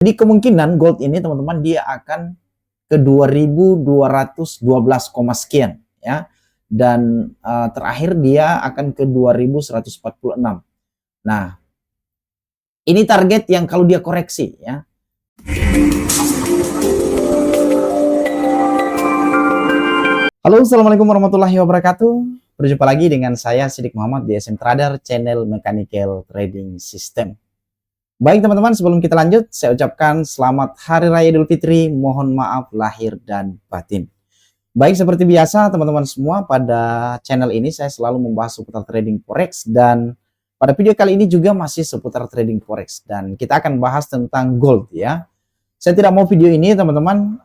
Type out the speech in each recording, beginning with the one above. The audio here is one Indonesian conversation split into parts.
Jadi kemungkinan gold ini teman-teman dia akan ke 2212, sekian ya. Dan terakhir dia akan ke 2146. Nah, ini target yang kalau dia koreksi ya. Halo, assalamualaikum warahmatullahi wabarakatuh. Berjumpa lagi dengan saya Sidik Muhammad di SM Trader, channel Mechanical Trading System. Baik teman-teman, sebelum kita lanjut, saya ucapkan selamat Hari Raya Idul Fitri, mohon maaf lahir dan batin. Baik, seperti biasa teman-teman semua, pada channel ini saya selalu membahas seputar trading forex, dan pada video kali ini juga masih seputar trading forex, dan kita akan bahas tentang gold ya. Saya tidak mau video ini teman-teman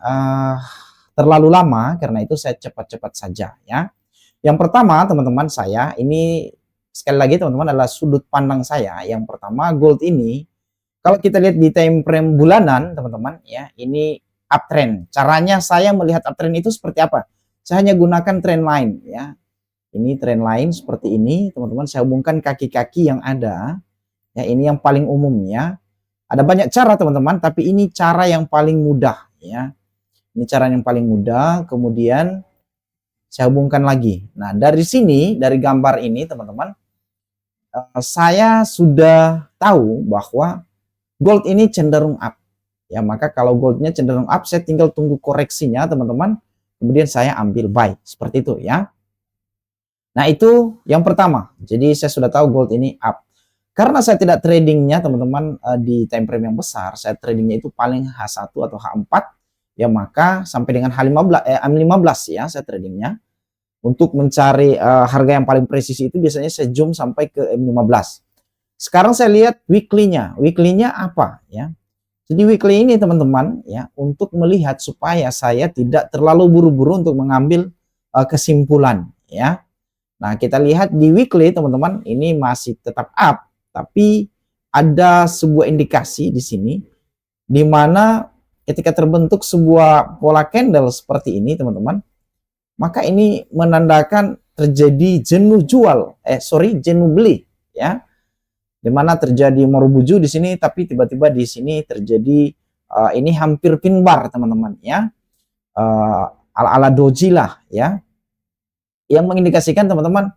terlalu lama, karena itu saya cepat-cepat saja ya. Yang pertama teman-teman, saya ini sekali lagi teman-teman adalah sudut pandang saya. Yang pertama, gold ini kalau kita lihat di time frame bulanan, teman-teman, ya, ini uptrend. Caranya saya melihat uptrend itu seperti apa? Saya hanya gunakan trend line, ya. Ini trend line seperti ini, teman-teman. Saya hubungkan kaki-kaki yang ada. Ya, ini yang paling umum, ya. Ada banyak cara, teman-teman, tapi ini cara yang paling mudah, ya. Ini cara yang paling mudah. Kemudian saya hubungkan lagi. Nah, dari sini, dari gambar ini, teman-teman, saya sudah tahu bahwa gold ini cenderung up ya. Maka kalau goldnya cenderung up, saya tinggal tunggu koreksinya teman-teman, kemudian saya ambil buy seperti itu ya. Nah, itu yang pertama. Jadi saya sudah tahu gold ini up. Karena saya tidak tradingnya teman-teman di time frame yang besar, saya tradingnya itu paling H1 atau H4 ya, maka sampai dengan M15 ya saya tradingnya. Untuk mencari harga yang paling presisi itu biasanya saya zoom sampai ke M15. Sekarang saya lihat weekly-nya. Weekly-nya apa ya? Jadi weekly ini teman-teman ya, untuk melihat supaya saya tidak terlalu buru-buru untuk mengambil kesimpulan ya. Nah, kita lihat di weekly teman-teman, ini masih tetap up, tapi ada sebuah indikasi di sini di mana ketika terbentuk sebuah pola candle seperti ini teman-teman, maka ini menandakan terjadi jenuh jenuh beli ya. Dimana terjadi morubuju di sini, tapi tiba-tiba di sini terjadi ini hampir pin bar teman-teman ya, ala-ala doji lah ya, yang mengindikasikan teman-teman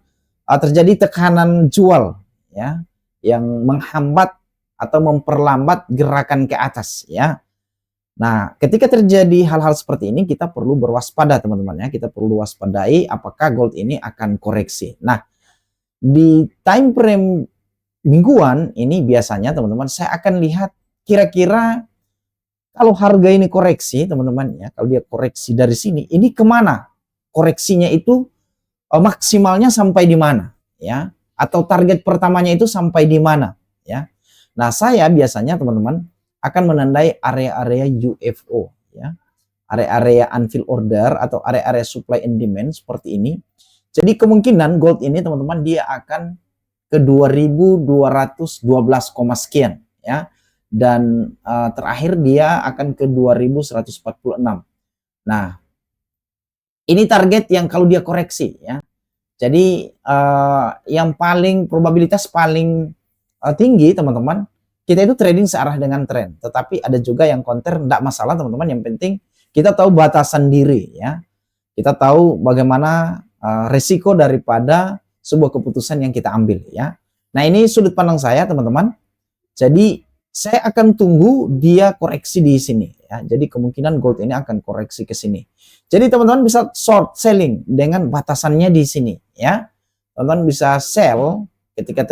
terjadi tekanan jual ya, yang menghambat atau memperlambat gerakan ke atas ya. Nah, ketika terjadi hal-hal seperti ini, kita perlu berwaspada teman-teman ya, kita perlu waspadai apakah gold ini akan koreksi. Nah, di time frame mingguan ini biasanya teman-teman saya akan lihat kira-kira kalau harga ini koreksi teman-teman ya, kalau dia koreksi dari sini, ini kemana koreksinya itu, maksimalnya sampai di mana ya, atau target pertamanya itu sampai di mana ya. Nah, saya biasanya teman-teman akan menandai area-area UFO ya, area-area unfilled order atau area-area supply and demand seperti ini. Jadi kemungkinan gold ini teman-teman dia akan ke 2212, sekian ya, dan terakhir dia akan ke 2146. Nah, ini target yang kalau dia koreksi ya. Jadi yang paling probabilitas paling tinggi teman-teman, kita itu trading searah dengan tren, tetapi ada juga yang counter, tidak masalah teman-teman. Yang penting kita tahu batasan diri ya, kita tahu bagaimana resiko daripada sebuah keputusan yang kita ambil ya. Nah, ini sudut pandang saya teman-teman. Jadi saya akan tunggu dia koreksi di sini ya. Jadi kemungkinan gold ini akan koreksi ke sini. Jadi teman-teman bisa short selling dengan batasannya di sini ya. Teman-teman bisa sell ketika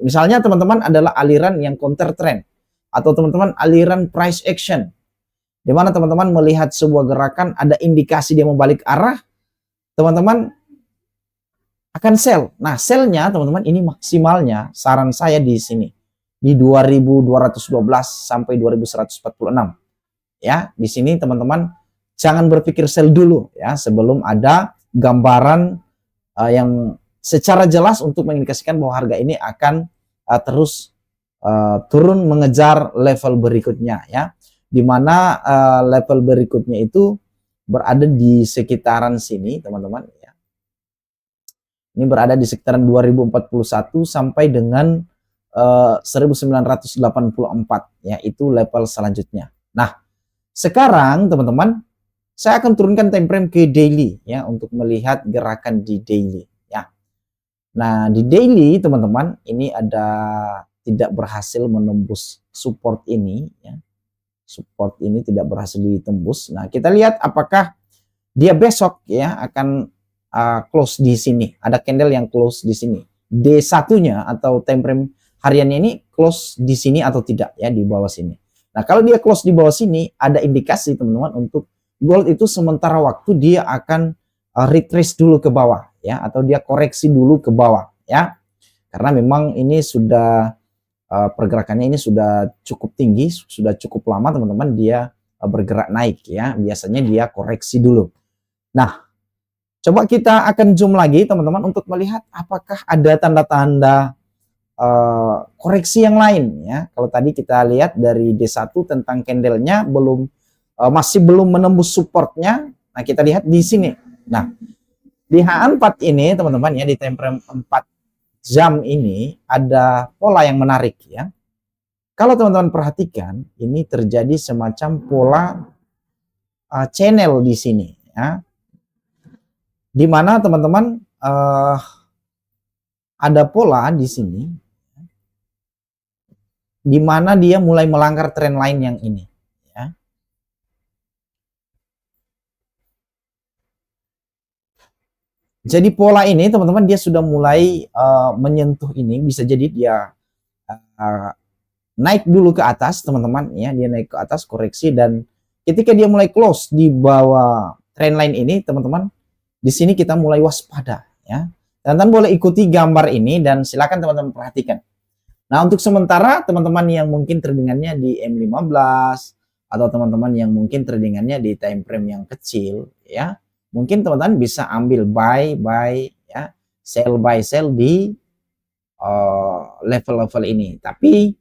misalnya teman-teman adalah aliran yang counter trend, atau teman-teman aliran price action, di mana teman-teman melihat sebuah gerakan ada indikasi dia membalik arah, teman-teman akan sell. Nah, sellnya teman-teman ini maksimalnya saran saya di sini di 2212 sampai 2146 ya. Di sini teman-teman jangan berpikir sell dulu ya, sebelum ada gambaran yang secara jelas untuk mengindikasikan bahwa harga ini akan terus turun mengejar level berikutnya ya, dimana level berikutnya itu berada di sekitaran sini teman-teman ya. Ini berada di sekitaran 2041 sampai dengan 1984 ya, itu level selanjutnya. Nah, sekarang teman-teman saya akan turunkan time frame ke daily ya untuk melihat gerakan di daily ya. Nah, di daily teman-teman ini ada tidak berhasil menembus support ini ya. Support ini tidak berhasil ditembus. Nah, kita lihat apakah dia besok ya akan close di sini. Ada candle yang close di sini. D1-nya atau time frame hariannya ini close di sini atau tidak ya, di bawah sini. Nah, kalau dia close di bawah sini, ada indikasi teman-teman untuk gold itu sementara waktu dia akan retrace dulu ke bawah ya, atau dia koreksi dulu ke bawah ya. Karena memang ini sudah pergerakannya ini sudah cukup tinggi, sudah cukup lama teman-teman dia bergerak naik ya. Biasanya dia koreksi dulu. Nah, coba kita akan zoom lagi teman-teman untuk melihat apakah ada tanda-tanda koreksi yang lain ya. Kalau tadi kita lihat dari D1 tentang candlenya masih belum menembus supportnya. Nah, kita lihat di sini. Nah, di H4 ini teman-teman ya, di time frame 4 jam ini ada pola yang menarik ya. Kalau teman-teman perhatikan, ini terjadi semacam pola channel di sini ya. Di mana teman-teman ada pola di sini di mana dia mulai melanggar tren line yang ini ya. Jadi pola ini teman-teman dia sudah mulai menyentuh ini, bisa jadi dia naik dulu ke atas teman-teman ya, dia naik ke atas koreksi, dan ketika dia mulai close di bawah trend line ini teman-teman, di sini kita mulai waspada ya. Teman-teman boleh ikuti gambar ini dan silakan teman-teman perhatikan. Nah, untuk sementara teman-teman yang mungkin tradingannya di M15 atau teman-teman yang mungkin tradingannya di time frame yang kecil ya, mungkin teman-teman bisa ambil buy ya, sell buy sell di level-level ini. Tapi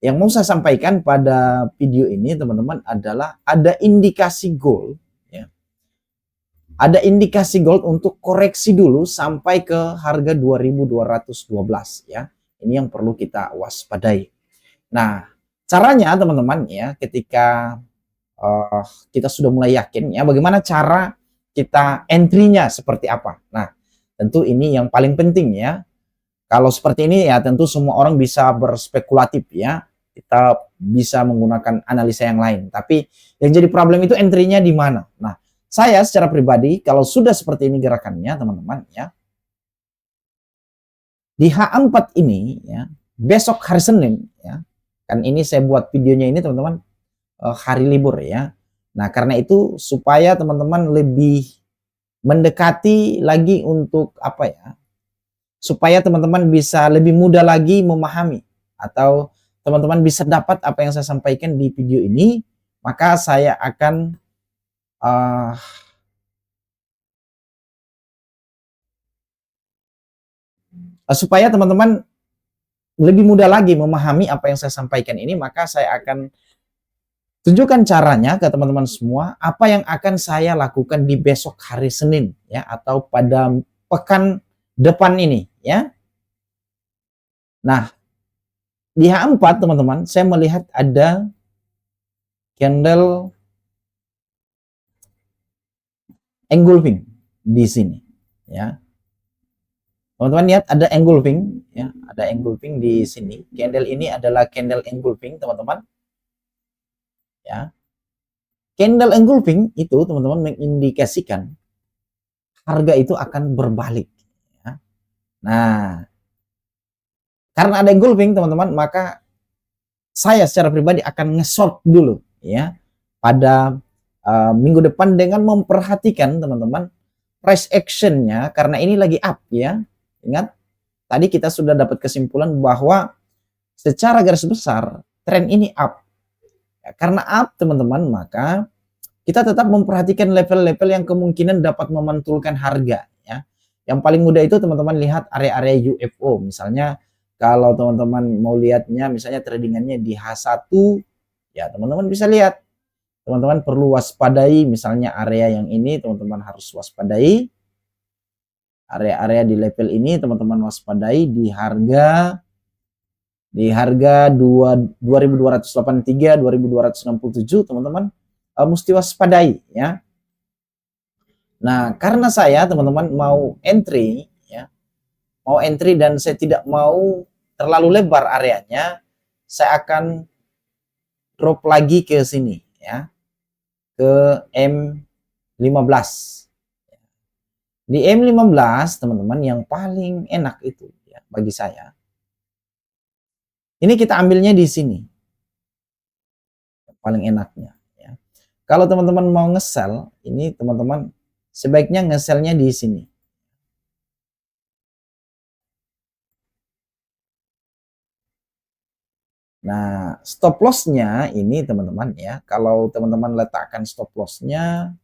yang mau saya sampaikan pada video ini teman-teman adalah ada indikasi gold ya. Ada indikasi gold untuk koreksi dulu sampai ke harga 2212 ya. Ini yang perlu kita waspadai. Nah, caranya teman-teman ya, ketika kita sudah mulai yakin ya, bagaimana cara kita entry-nya seperti apa. Nah, tentu ini yang paling penting ya. Kalau seperti ini ya tentu semua orang bisa berspekulatif ya. Kita bisa menggunakan analisa yang lain. Tapi yang jadi problem itu entry-nya di mana. Nah, saya secara pribadi kalau sudah seperti ini gerakannya teman-teman ya, di H4 ini ya, besok hari Senin ya, kan ini saya buat videonya ini teman-teman hari libur ya. Nah, karena itu supaya teman-teman lebih mendekati lagi untuk apa ya, supaya teman-teman bisa lebih mudah lagi memahami atau teman-teman bisa dapat apa yang saya sampaikan di video ini, maka saya akan supaya teman-teman lebih mudah lagi memahami apa yang saya sampaikan ini, maka saya akan tunjukkan caranya ke teman-teman semua apa yang akan saya lakukan di besok hari Senin ya, atau pada pekan depan ini ya. Nah, di H4 teman-teman saya melihat ada candle engulfing di sini ya. Teman-teman lihat ada engulfing ya, ada engulfing di sini. Candle ini adalah candle engulfing teman-teman. Ya. Candle engulfing itu teman-teman mengindikasikan harga itu akan berbalik ya. Nah, karena ada engulfing teman-teman, maka saya secara pribadi akan nge-short dulu ya pada minggu depan dengan memperhatikan teman-teman price actionnya, karena ini lagi up ya. Ingat tadi kita sudah dapat kesimpulan bahwa secara garis besar tren ini up ya, karena up teman-teman, maka kita tetap memperhatikan level-level yang kemungkinan dapat memantulkan harga ya. Yang paling mudah itu teman-teman lihat area-area UFO. Misalnya kalau teman-teman mau lihatnya misalnya tradingannya di H1 ya, teman-teman bisa lihat. Teman-teman perlu waspadai misalnya area yang ini, teman-teman harus waspadai. Area-area di level ini teman-teman waspadai di harga Di harga 2283, 2267 teman-teman mesti waspadai ya. Nah, karena saya teman-teman mau entry ya, mau entry dan saya tidak mau terlalu lebar areanya, saya akan drop lagi ke sini ya, ke M15. Di M15 teman-teman yang paling enak itu ya bagi saya. Ini kita ambilnya di sini. Paling enaknya ya. Kalau teman-teman mau ngesel, ini teman-teman sebaiknya ngeselnya di sini. Nah, stop lossnya ini teman-teman ya, kalau teman-teman letakkan stop lossnya,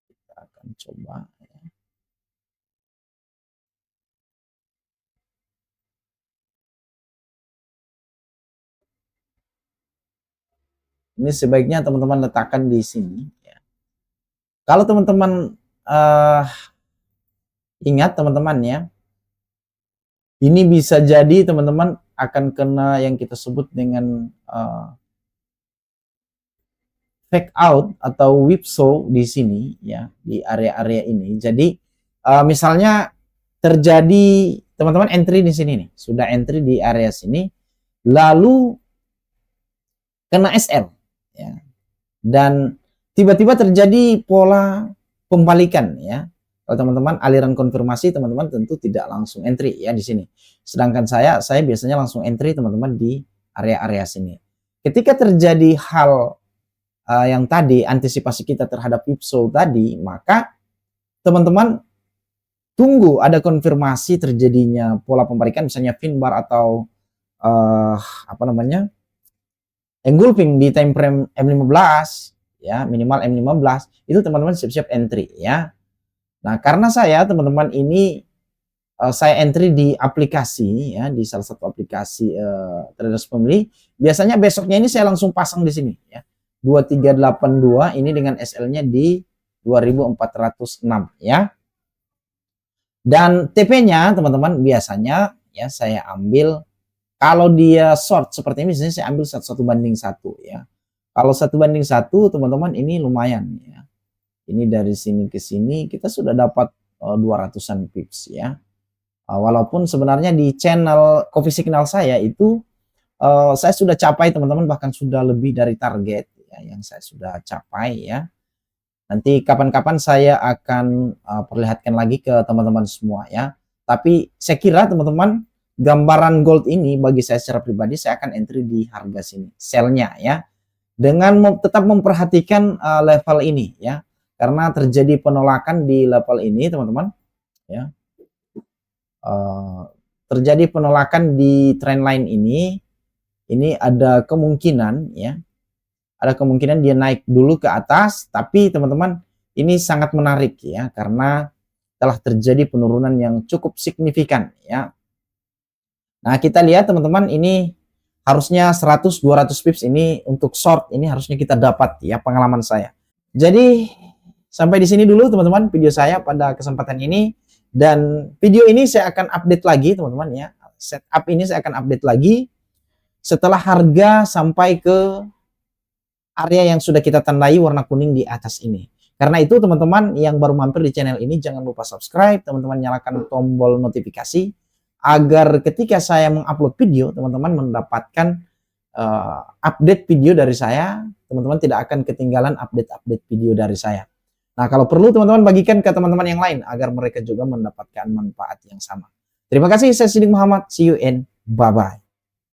kita akan coba ya. Ini sebaiknya teman-teman letakkan di sini ya. Kalau teman-teman ingat teman-teman ya, ini bisa jadi teman-teman akan kena yang kita sebut dengan fake out atau whipsaw di sini ya, di area-area ini. Jadi misalnya terjadi teman-teman entry di sini nih, sudah entry di area sini, lalu kena SL ya, dan tiba-tiba terjadi pola pembalikan ya. Kalau teman-teman aliran konfirmasi, teman-teman tentu tidak langsung entry ya di sini. Sedangkan saya biasanya langsung entry teman-teman di area-area sini. Ketika terjadi hal yang tadi, antisipasi kita terhadap whipsaw tadi, maka teman-teman tunggu ada konfirmasi terjadinya pola pembalikan, misalnya finbar atau engulfing di time frame M15 ya, minimal M15, itu teman-teman siap-siap entry ya. Nah, karena saya teman-teman ini saya entry di aplikasi ya, di salah satu aplikasi traders family, biasanya besoknya ini saya langsung pasang di sini ya. 2382 ini dengan SL-nya di 2406 ya. Dan TP-nya teman-teman biasanya ya saya ambil, kalau dia short seperti ini biasanya saya ambil 1:1 ya. Kalau 1:1 teman-teman ini lumayan ya. Ini dari sini ke sini kita sudah dapat 200-an pips ya. Walaupun sebenarnya di channel Coffee Signal saya itu saya sudah capai teman-teman, bahkan sudah lebih dari target ya, yang saya sudah capai ya. Nanti kapan-kapan saya akan perlihatkan lagi ke teman-teman semua ya. Tapi saya kira teman-teman, gambaran gold ini bagi saya secara pribadi saya akan entry di harga sini, sell-nya ya. Dengan tetap memperhatikan level ini ya. Karena terjadi penolakan di level ini teman-teman ya. Terjadi penolakan di trendline ini ada kemungkinan ya, ada kemungkinan dia naik dulu ke atas, tapi teman-teman ini sangat menarik ya, karena telah terjadi penurunan yang cukup signifikan ya. Nah, kita lihat teman-teman, ini harusnya 100-200 pips ini untuk short, ini harusnya kita dapat ya, pengalaman saya. Jadi sampai di sini dulu teman-teman video saya pada kesempatan ini, dan video ini saya akan update lagi teman-teman ya. Setup ini saya akan update lagi setelah harga sampai ke area yang sudah kita tandai warna kuning di atas ini. Karena itu teman-teman yang baru mampir di channel ini, jangan lupa subscribe, teman-teman nyalakan tombol notifikasi agar ketika saya mengupload video teman-teman mendapatkan update video dari saya, teman-teman tidak akan ketinggalan update-update video dari saya. Nah, kalau perlu teman-teman bagikan ke teman-teman yang lain agar mereka juga mendapatkan manfaat yang sama. Terima kasih, saya Sidik Muhammad. See you and bye-bye.